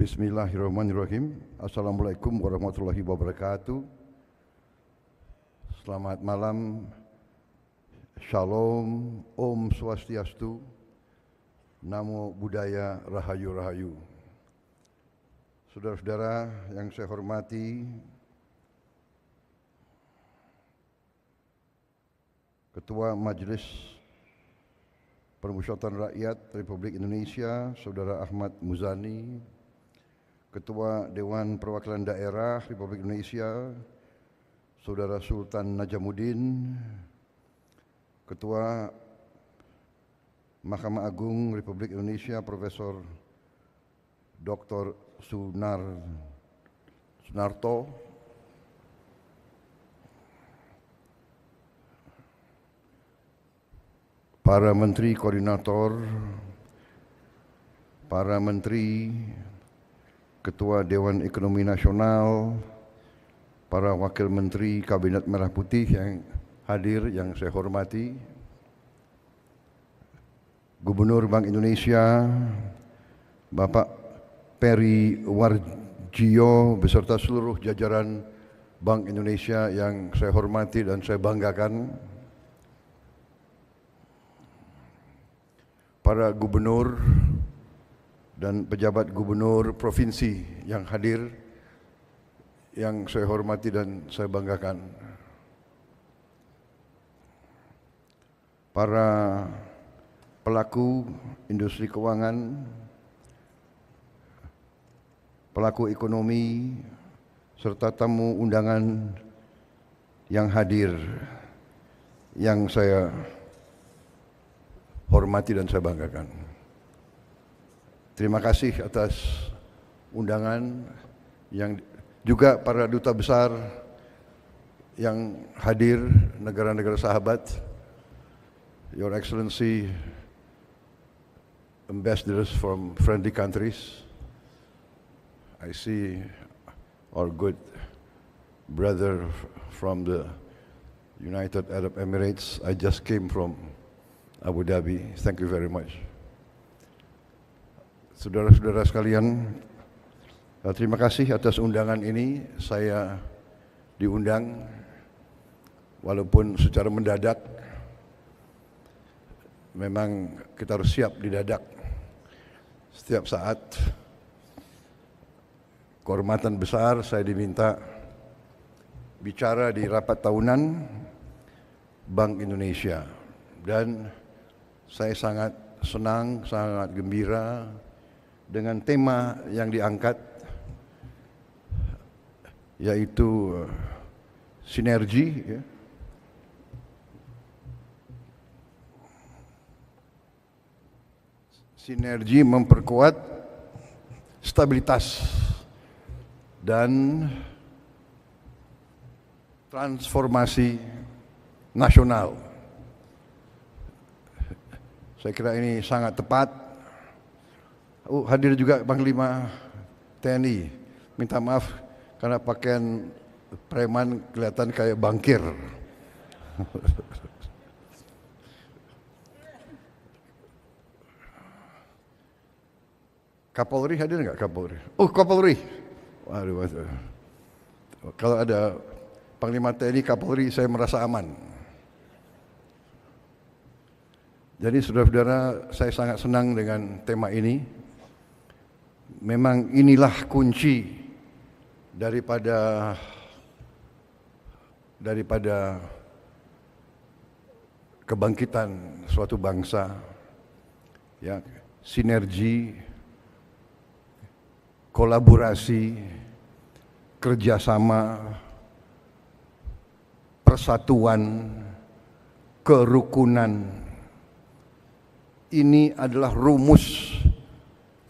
Bismillahirrahmanirrahim. Assalamualaikum warahmatullahi wabarakatuh. Selamat malam. Shalom, Om Swastiastu, Namo Buddhaya, Rahayu Rahayu. Saudara-saudara yang saya hormati, Ketua Majelis Permusyawaratan Rakyat Republik Indonesia, Saudara Ahmad Muzani, Ketua Dewan Perwakilan Daerah Republik Indonesia, Saudara Sultan Najamuddin, Ketua Mahkamah Agung Republik Indonesia, Profesor Dr. Sunarto, para Menteri Koordinator, para Menteri, Ketua Dewan Ekonomi Nasional, para Wakil Menteri Kabinet Merah Putih yang hadir yang saya hormati, Gubernur Bank Indonesia, Bapak Peri Warjio beserta seluruh jajaran Bank Indonesia yang saya hormati dan saya banggakan, para gubernur dan pejabat gubernur provinsi yang hadir, yang saya hormati dan saya banggakan, para pelaku industri keuangan, pelaku ekonomi, serta tamu undangan yang hadir, yang saya hormati dan saya banggakan. Terima kasih atas undangan, yang juga para duta besar yang hadir, negara-negara sahabat, Your Excellency, ambassadors from friendly countries. I see our good brother from the United Arab Emirates. I just came from Abu Dhabi. Thank you very much. Saudara-saudara sekalian, terima kasih atas undangan ini. Saya diundang walaupun secara mendadak. Memang kita harus siap didadak setiap saat. Kehormatan besar saya diminta bicara di rapat tahunan Bank Indonesia, dan saya sangat senang, sangat gembira dengan tema yang diangkat, yaitu sinergi, ya. Sinergi memperkuat stabilitas dan transformasi nasional. Saya kira ini sangat tepat. Hadir juga Panglima TNI. Minta maaf karena pakaian preman kelihatan kayak bankir. Kapolri hadir nggak, Kapolri? Oh, Kapolri. Waduh, waduh. Kalau ada Panglima TNI, Kapolri, saya merasa aman. Jadi saudara-saudara, saya sangat senang dengan tema ini. Memang inilah kunci daripada kebangkitan suatu bangsa, ya, sinergi, kolaborasi, kerjasama, persatuan, kerukunan. Ini adalah rumus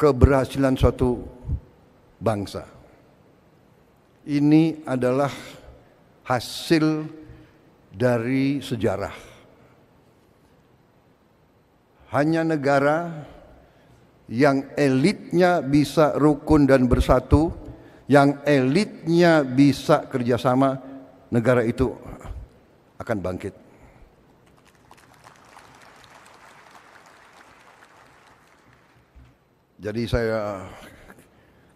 keberhasilan suatu bangsa. Ini adalah hasil dari sejarah. Hanya negara yang elitnya bisa rukun dan bersatu, yang elitnya bisa kerjasama, negara itu akan bangkit. Jadi saya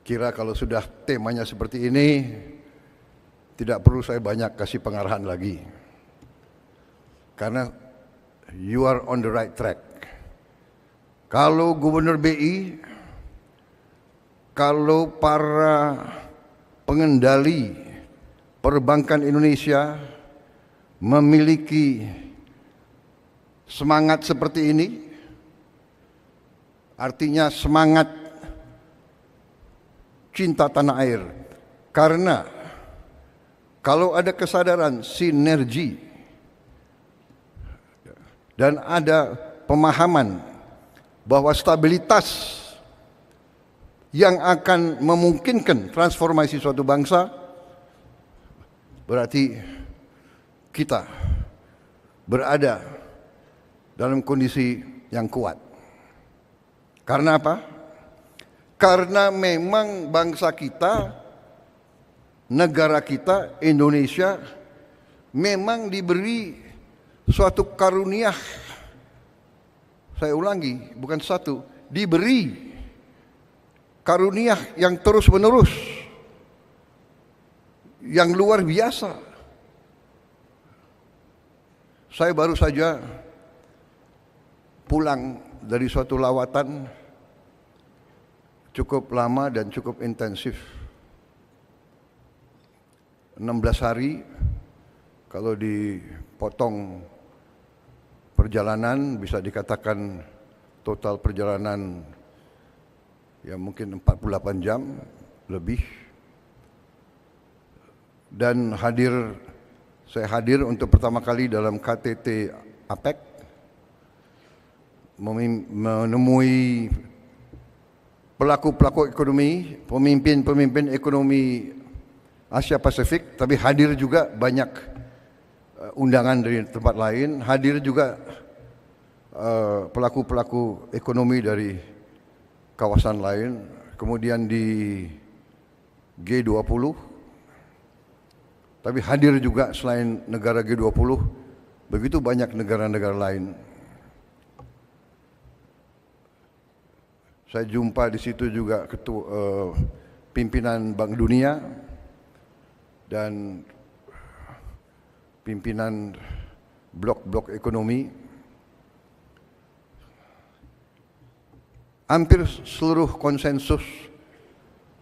kira kalau sudah temanya seperti ini, tidak perlu saya banyak kasih pengarahan lagi. Karena you are on the right track. Kalau Gubernur BI, kalau para pengendali perbankan Indonesia memiliki semangat seperti ini, artinya semangat cinta tanah air. Karena kalau ada kesadaran sinergi dan ada pemahaman bahwa stabilitas yang akan memungkinkan transformasi suatu bangsa, berarti kita berada dalam kondisi yang kuat. Karena apa? Karena memang bangsa kita, negara kita, Indonesia, memang diberi suatu karunia. Saya ulangi, bukan satu, diberi karunia yang terus menerus, yang luar biasa. Saya baru saja pulang dari suatu lawatan cukup lama dan cukup intensif. 16 hari, kalau dipotong perjalanan bisa dikatakan total perjalanan ya mungkin 48 jam lebih. Dan saya hadir untuk pertama kali dalam KTT APEC, menemui pelaku-pelaku ekonomi, pemimpin-pemimpin ekonomi Asia Pasifik, tapi hadir juga banyak undangan dari tempat lain, hadir juga pelaku-pelaku ekonomi dari kawasan lain, kemudian di G20, tapi hadir juga selain negara G20, begitu banyak negara-negara lain. Saya jumpa di situ juga pimpinan Bank Dunia dan pimpinan blok-blok ekonomi. Hampir seluruh konsensus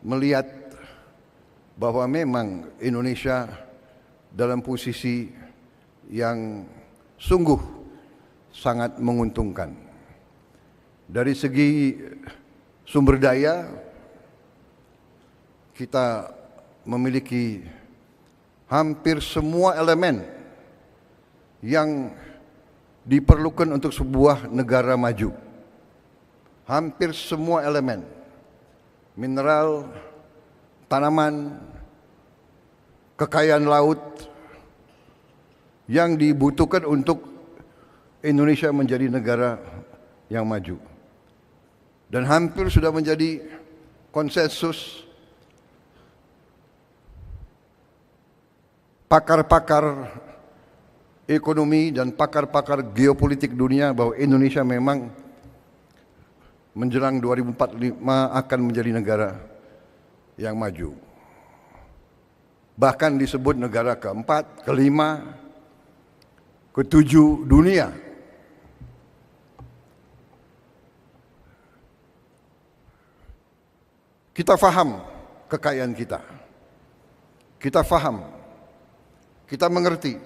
melihat bahwa memang Indonesia dalam posisi yang sungguh sangat menguntungkan. Dari segi sumber daya, kita memiliki hampir semua elemen yang diperlukan untuk sebuah negara maju. Hampir semua elemen, mineral, tanaman, kekayaan laut yang dibutuhkan untuk Indonesia menjadi negara yang maju. Dan hampir sudah menjadi konsensus pakar-pakar ekonomi dan pakar-pakar geopolitik dunia bahwa Indonesia memang menjelang 2045 akan menjadi negara yang maju. Bahkan disebut negara keempat, kelima, ketujuh dunia. Kita faham kekayaan kita. Kita faham. Kita mengerti.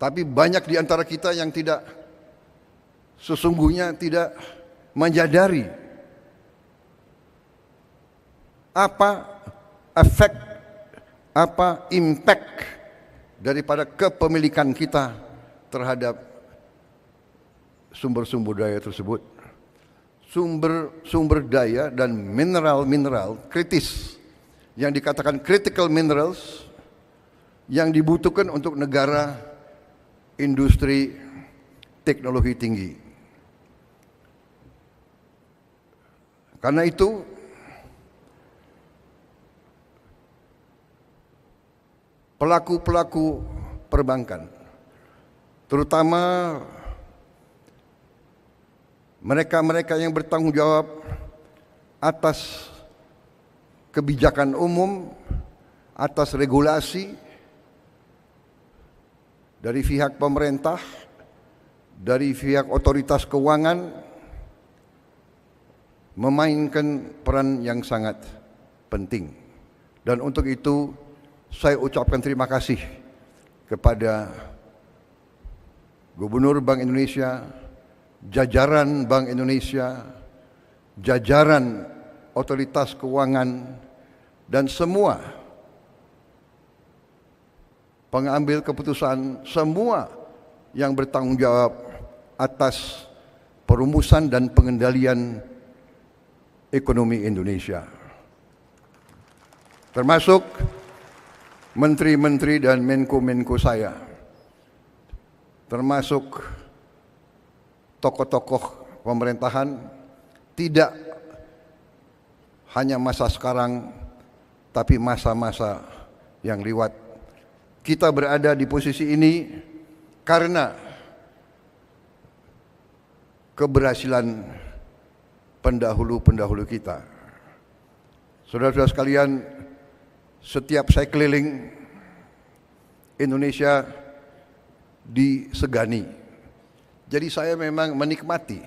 Tapi banyak di antara kita yang sesungguhnya tidak menyadari apa efek, apa impact daripada kepemilikan kita terhadap sumber-sumber daya tersebut. Sumber daya dan mineral-mineral kritis yang dikatakan critical minerals yang dibutuhkan untuk negara industri teknologi tinggi. Karena itu pelaku-pelaku perbankan, terutama mereka-mereka yang bertanggung jawab atas kebijakan umum, atas regulasi dari pihak pemerintah, dari pihak otoritas keuangan, memainkan peran yang sangat penting. Dan untuk itu saya ucapkan terima kasih kepada Gubernur Bank Indonesia, jajaran Bank Indonesia, jajaran otoritas keuangan, dan semua pengambil keputusan, semua yang bertanggung jawab atas perumusan dan pengendalian ekonomi Indonesia, termasuk menteri-menteri dan menko-menko saya, termasuk tokoh-tokoh pemerintahan, tidak hanya masa sekarang, tapi masa-masa yang lewat. Kita berada di posisi ini karena keberhasilan pendahulu-pendahulu kita. Saudara-saudara sekalian, setiap saya keliling Indonesia disegani. Jadi saya memang menikmati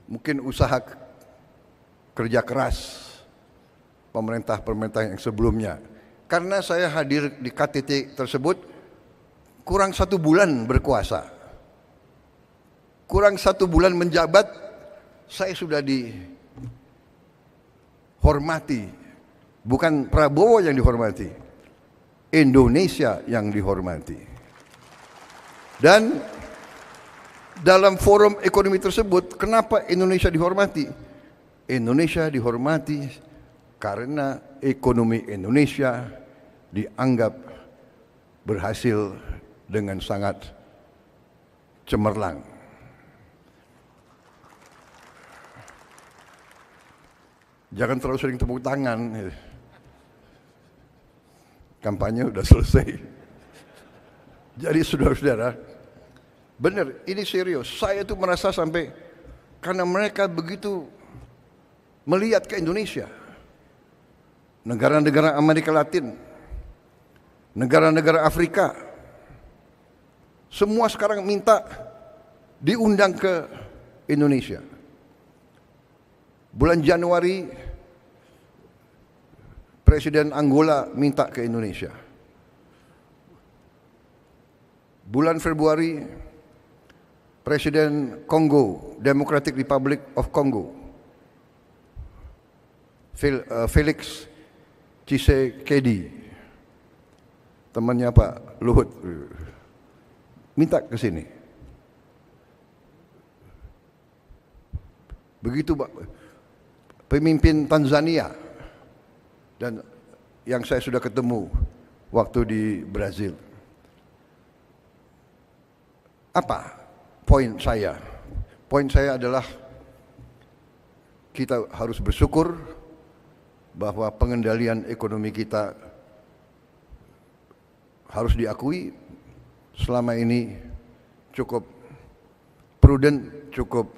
mungkin usaha kerja keras pemerintah-pemerintah yang sebelumnya. Karena saya hadir di KTT tersebut kurang 1 bulan berkuasa, kurang 1 bulan menjabat, saya sudah dihormati. Bukan Prabowo yang dihormati, Indonesia yang dihormati. Dan dalam forum ekonomi tersebut, kenapa Indonesia dihormati? Indonesia dihormati karena ekonomi Indonesia dianggap berhasil dengan sangat cemerlang. Jangan terlalu sering tepuk tangan. Kampanye udah selesai. Jadi saudara-saudara, benar, ini serius. Saya tuh merasa sampai karena mereka begitu melihat ke Indonesia, negara-negara Amerika Latin, negara-negara Afrika, semua sekarang minta diundang ke Indonesia. Bulan Januari Presiden Angola minta ke Indonesia. Bulan Februari Presiden Kongo, Democratic Republic of Congo, Felix Tshisekedi, temannya Pak Luhut, minta ke sini. Begitu Pak, pemimpin Tanzania, dan yang saya sudah ketemu waktu di Brazil. Apa poin saya? Poin saya adalah kita harus bersyukur bahwa pengendalian ekonomi kita harus diakui selama ini cukup prudent, cukup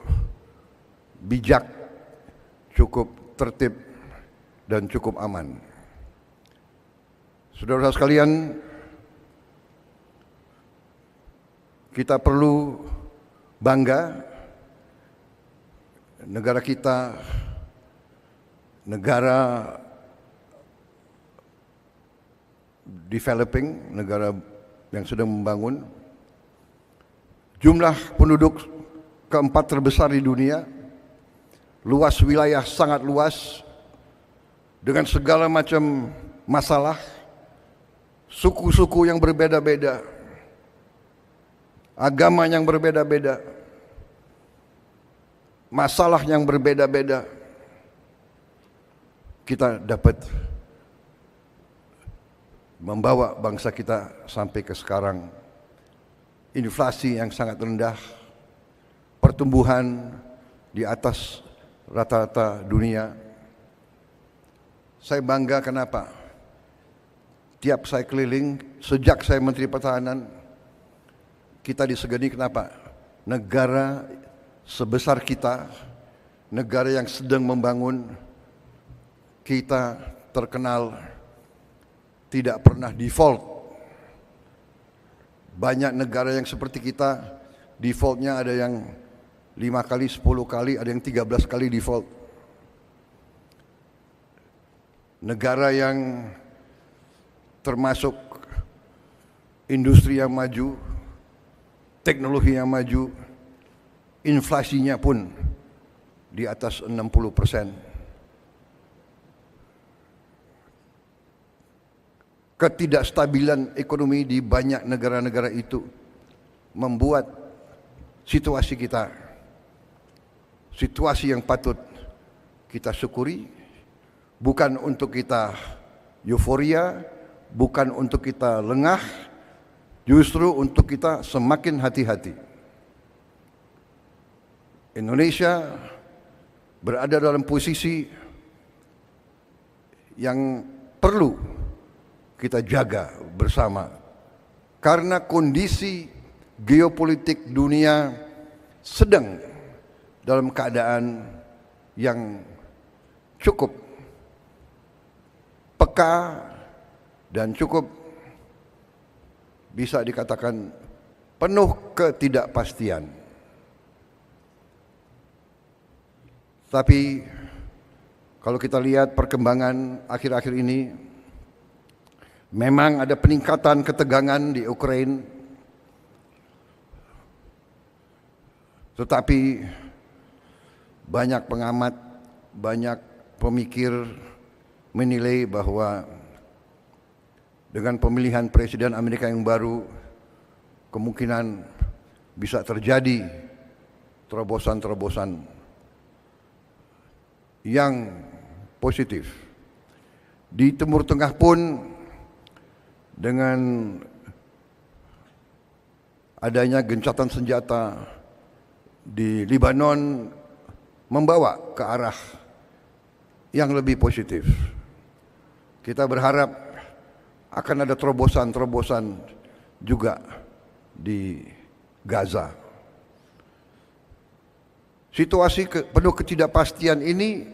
bijak, cukup tertib, dan cukup aman. Saudara-saudara sekalian, kita perlu bangga, negara kita negara developing, negara yang sedang membangun. Jumlah penduduk keempat terbesar di dunia, luas wilayah sangat luas, dengan segala macam masalah, suku-suku yang berbeda-beda, agama yang berbeda-beda, masalah yang berbeda-beda. Kita dapat membawa bangsa kita sampai ke sekarang. Inflasi yang sangat rendah, pertumbuhan di atas rata-rata dunia. Saya bangga kenapa? Tiap saya keliling, sejak saya Menteri Pertahanan, kita disegani kenapa? Negara sebesar kita, negara yang sedang membangun, kita terkenal tidak pernah default. Banyak negara yang seperti kita, defaultnya ada yang 5 kali, 10 kali, ada yang 13 kali default. Negara yang termasuk industri yang maju, teknologi yang maju, inflasinya pun di atas 60%. Ketidakstabilan ekonomi di banyak negara-negara itu membuat situasi kita, situasi yang patut kita syukuri, bukan untuk kita euforia, bukan untuk kita lengah, justru untuk kita semakin hati-hati. Indonesia berada dalam posisi yang perlu kita jaga bersama, karena kondisi geopolitik dunia sedang dalam keadaan yang cukup peka dan cukup bisa dikatakan penuh ketidakpastian. Tapi kalau kita lihat perkembangan akhir-akhir ini, memang ada peningkatan ketegangan di Ukraina, tetapi banyak pengamat, banyak pemikir menilai bahwa dengan pemilihan presiden Amerika yang baru, kemungkinan bisa terjadi terobosan-terobosan yang positif. Di Timur Tengah pun, dengan adanya gencatan senjata di Lebanon, membawa ke arah yang lebih positif. Kita berharap akan ada terobosan-terobosan juga di Gaza. Situasi penuh ketidakpastian ini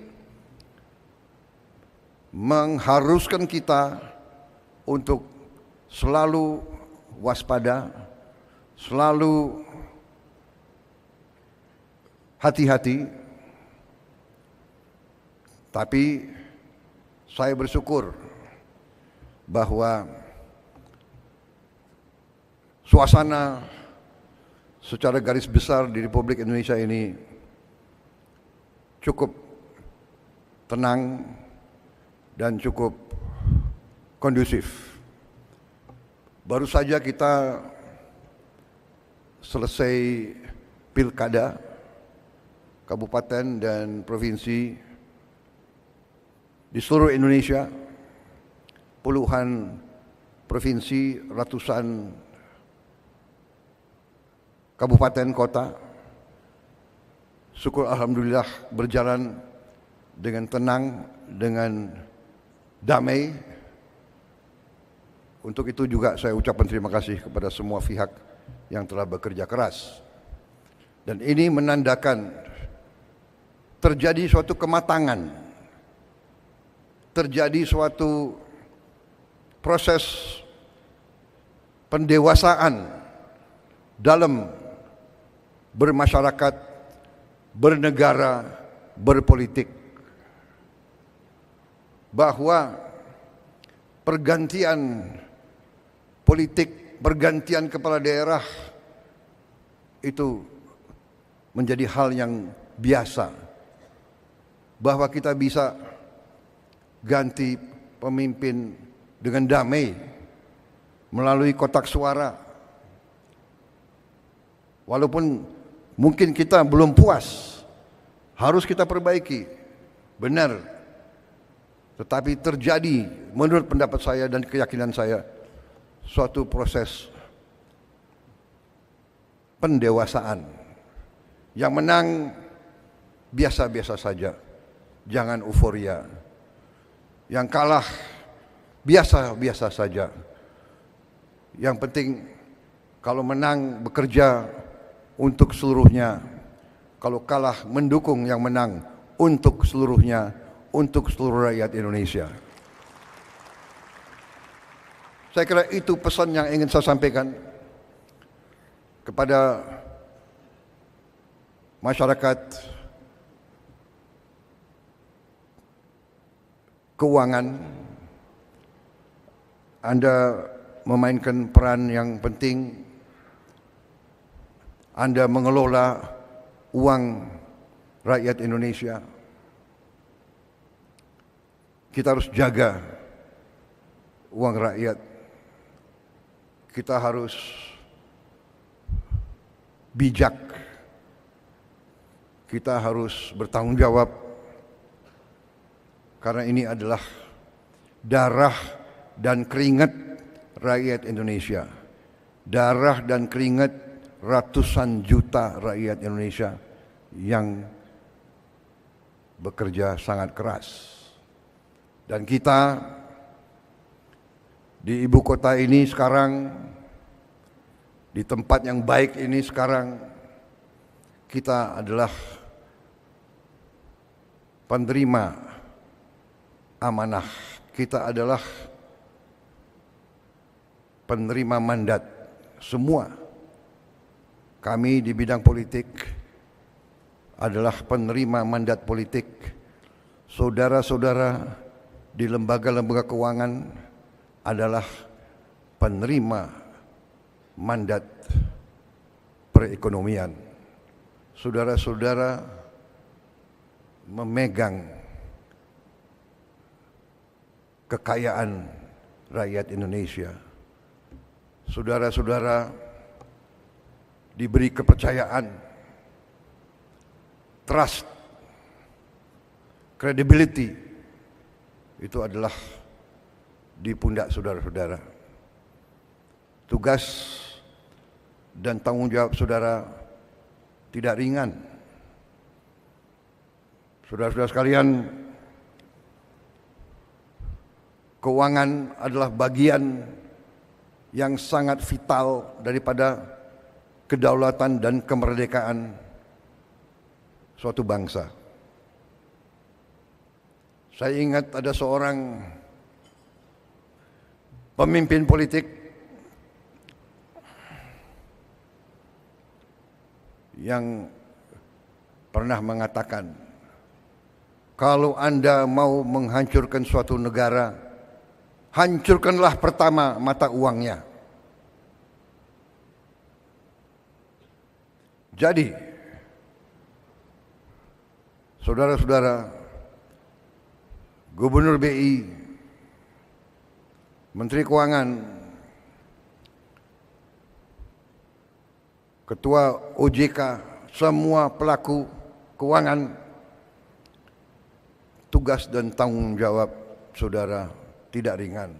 mengharuskan kita untuk selalu waspada, selalu hati-hati. Tapi saya bersyukur bahwa suasana secara garis besar di Republik Indonesia ini cukup tenang dan cukup kondusif. Baru saja kita selesai pilkada kabupaten dan provinsi di seluruh Indonesia, puluhan provinsi, ratusan kabupaten kota. Syukur alhamdulillah berjalan dengan tenang, dengan damai. Untuk itu juga saya ucapkan terima kasih kepada semua pihak yang telah bekerja keras. Dan ini menandakan terjadi suatu kematangan, terjadi suatu proses pendewasaan dalam bermasyarakat, bernegara, berpolitik. Bahwa pergantian politik, pergantian kepala daerah itu menjadi hal yang biasa. Bahwa kita bisa ganti pemimpin dengan damai melalui kotak suara. Walaupun mungkin kita belum puas, harus kita perbaiki. Benar. Tetapi terjadi menurut pendapat saya dan keyakinan saya suatu proses pendewasaan. Yang menang biasa-biasa saja, jangan euforia. Yang kalah biasa-biasa saja. Yang penting kalau menang bekerja untuk seluruhnya, kalau kalah mendukung yang menang untuk seluruhnya, untuk seluruh rakyat Indonesia. Saya kira itu pesan yang ingin saya sampaikan kepada masyarakat keuangan. Anda memainkan peran yang penting. Anda mengelola uang rakyat Indonesia. Kita harus jaga uang rakyat. Kita harus bijak. Kita harus bertanggung jawab. Karena ini adalah darah dan keringat rakyat Indonesia. Darah dan keringat ratusan juta rakyat Indonesia yang bekerja sangat keras. Dan kita di ibu kota ini sekarang, di tempat yang baik ini sekarang, kita adalah penerima amanah. Kita adalah penerima mandat semua. Kami di bidang politik adalah penerima mandat politik. Saudara-saudara di lembaga-lembaga keuangan adalah penerima mandat perekonomian. Saudara-saudara memegang kekayaan rakyat Indonesia. Saudara-saudara diberi kepercayaan, trust, credibility, itu adalah di pundak saudara-saudara. Tugas dan tanggung jawab saudara tidak ringan. Saudara-saudara sekalian, keuangan adalah bagian yang sangat vital daripada kedaulatan dan kemerdekaan suatu bangsa. Saya ingat ada seorang pemimpin politik yang pernah mengatakan, kalau Anda mau menghancurkan suatu negara, hancurkanlah pertama mata uangnya. Jadi, saudara-saudara, Gubernur BI, Menteri Keuangan, Ketua OJK, semua pelaku keuangan, tugas dan tanggung jawab saudara tidak ringan.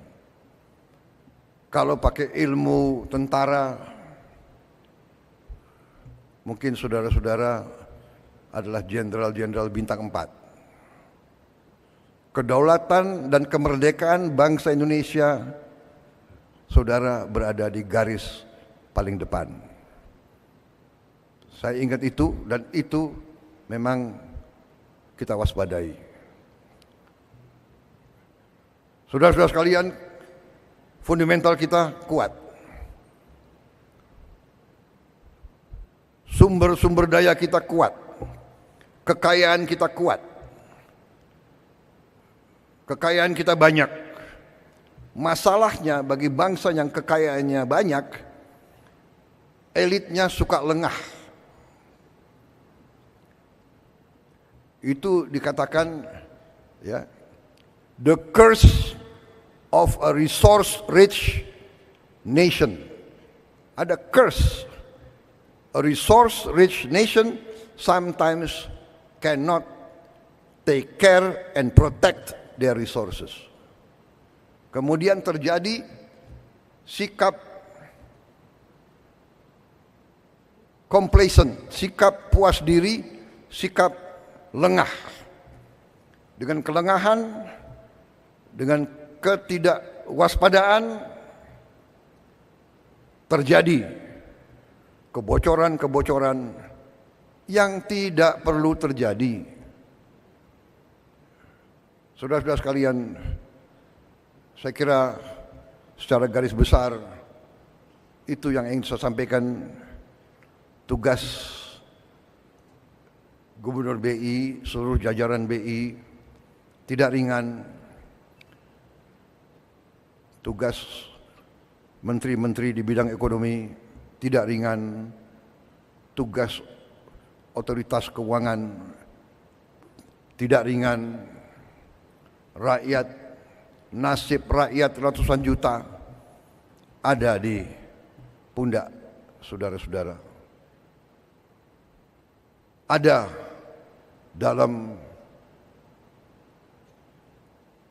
Kalau pakai ilmu tentara, mungkin saudara-saudara adalah jenderal-jenderal bintang 4. Kedaulatan dan kemerdekaan bangsa Indonesia, saudara berada di garis paling depan. Saya ingat itu, dan itu memang kita waspadai. Saudara-saudara sekalian, fundamental kita kuat. Sumber-sumber daya kita kuat, kekayaan kita kuat, kekayaan kita banyak. Masalahnya bagi bangsa yang kekayaannya banyak, elitnya suka lengah. Itu dikatakan, ya, the curse of a resource-rich nation. Ada curse. A resource-rich nation sometimes cannot take care and protect their resources. Kemudian terjadi sikap complacent, sikap puas diri, sikap lengah. Dengan kelengahan, dengan ketidakwaspadaan, terjadi kebocoran-kebocoran yang tidak perlu terjadi. Saudara-saudara sekalian, saya kira secara garis besar itu yang ingin saya sampaikan. Tugas Gubernur BI, seluruh jajaran BI tidak ringan. Tugas menteri-menteri di bidang ekonomi tidak ringan. Tugas otoritas keuangan tidak ringan. Rakyat, nasib rakyat ratusan juta ada di pundak saudara-saudara. Ada dalam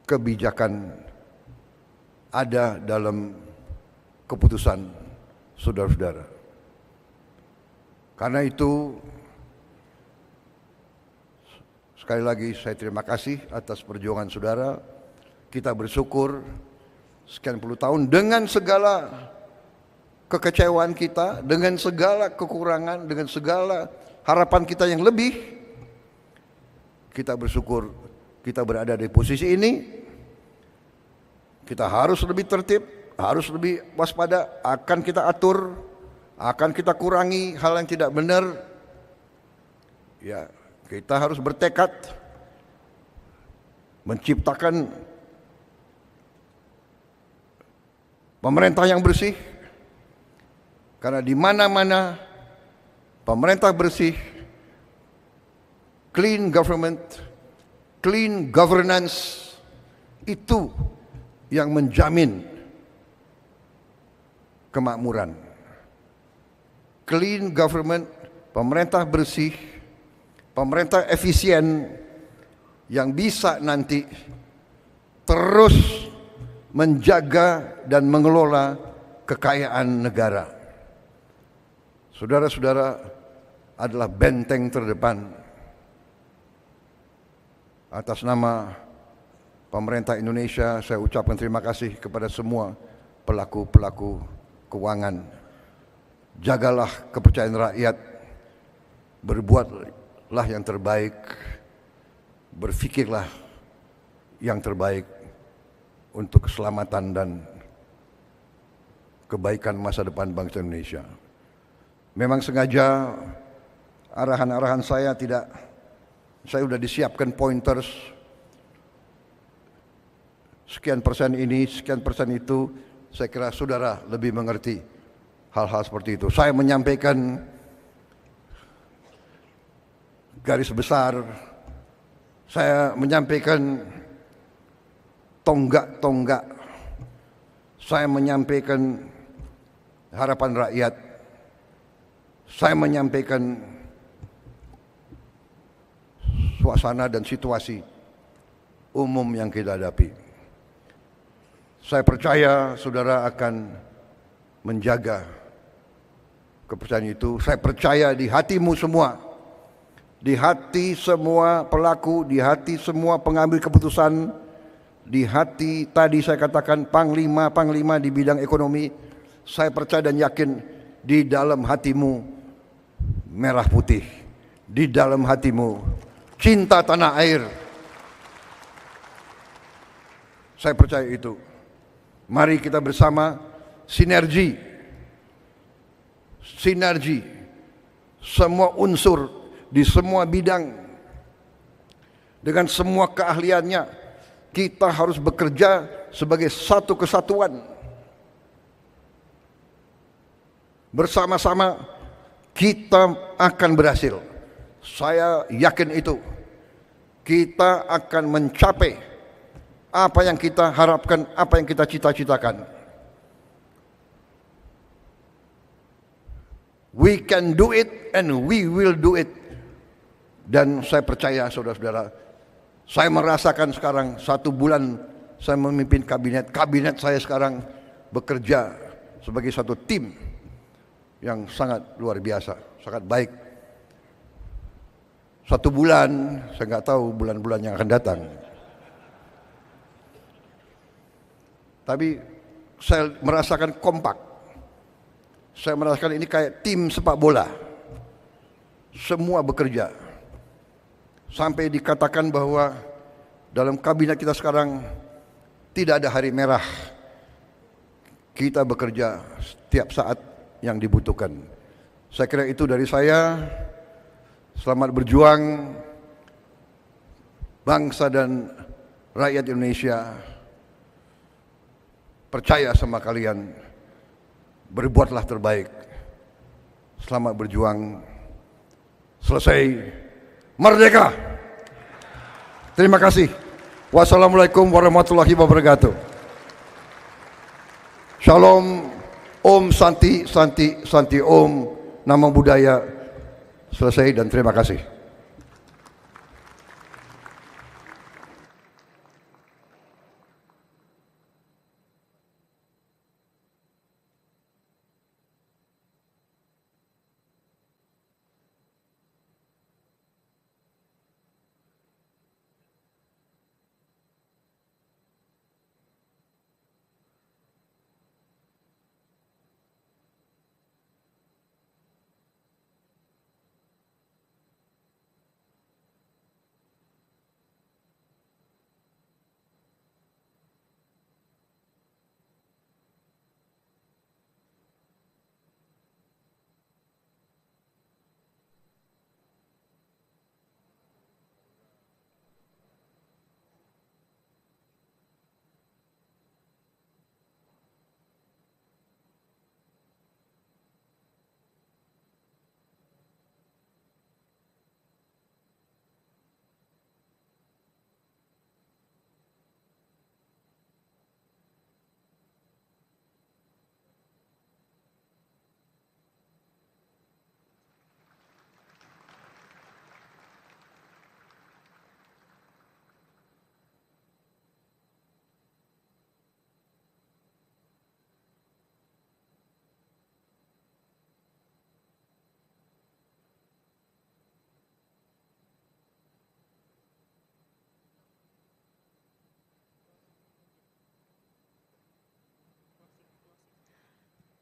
kebijakan, ada dalam keputusan saudara-saudara. Karena itu, sekali lagi saya terima kasih atas perjuangan saudara. Kita bersyukur sekian puluh tahun dengan segala kekecewaan kita, dengan segala kekurangan, dengan segala harapan kita yang lebih, kita bersyukur kita berada di posisi ini. Kita harus lebih tertib, harus lebih waspada, akan kita atur, akan kita kurangi hal yang tidak benar. Ya, kita harus bertekad menciptakan pemerintah yang bersih, karena di mana-mana pemerintah bersih, clean government, clean governance, itu yang menjamin kemakmuran. Clean government, pemerintah bersih, pemerintah efisien yang bisa nanti terus menjaga dan mengelola kekayaan negara. Saudara-saudara adalah benteng terdepan. Atas nama pemerintah Indonesia, saya ucapkan terima kasih kepada semua pelaku-pelaku keuangan. Jagalah kepercayaan rakyat, berbuatlah yang terbaik, berfikirlah yang terbaik untuk keselamatan dan kebaikan masa depan bangsa Indonesia. Memang sengaja arahan-arahan saya sudah disiapkan pointers, sekian persen ini, sekian persen itu. Saya kira saudara lebih mengerti hal-hal seperti itu. Saya menyampaikan garis besar, saya menyampaikan tonggak-tonggak, saya menyampaikan harapan rakyat, saya menyampaikan suasana dan situasi umum yang kita hadapi. Saya percaya saudara akan menjaga kepercayaan itu. Saya percaya di hatimu semua, di hati semua pelaku, di hati semua pengambil keputusan, di hati tadi saya katakan panglima-panglima di bidang ekonomi. Saya percaya dan yakin di dalam hatimu merah putih, di dalam hatimu cinta tanah air. Saya percaya itu. Mari kita bersama sinergi semua unsur di semua bidang dengan semua keahliannya. Kita harus bekerja sebagai satu kesatuan. Bersama-sama kita akan berhasil. Saya yakin itu. Kita akan mencapai apa yang kita harapkan, apa yang kita cita-citakan. We can do it and we will do it. Dan saya percaya saudara-saudara, saya merasakan sekarang 1 bulan saya memimpin kabinet. Kabinet saya sekarang bekerja sebagai satu tim yang sangat luar biasa, sangat baik. 1 bulan, saya nggak tahu bulan-bulan yang akan datang. Tapi saya merasakan kompak. Saya merasakan ini kayak tim sepak bola. Semua bekerja. Sampai dikatakan bahwa dalam kabinet kita sekarang tidak ada hari merah. Kita bekerja setiap saat yang dibutuhkan. Saya kira itu dari saya. Selamat berjuang bangsa dan rakyat Indonesia. Percaya sama kalian. Berbuatlah terbaik. Selamat berjuang. Selesai. Merdeka. Terima kasih. Wassalamualaikum warahmatullahi wabarakatuh. Shalom, Om Santi, Santi, Santi Om, nama budaya selesai dan terima kasih.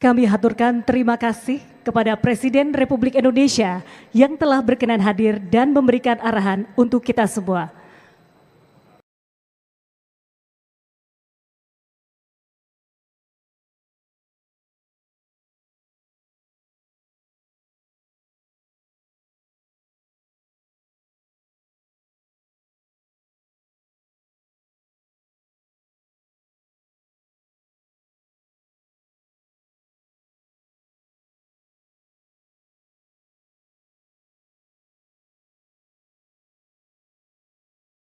Kami haturkan terima kasih kepada Presiden Republik Indonesia yang telah berkenan hadir dan memberikan arahan untuk kita semua.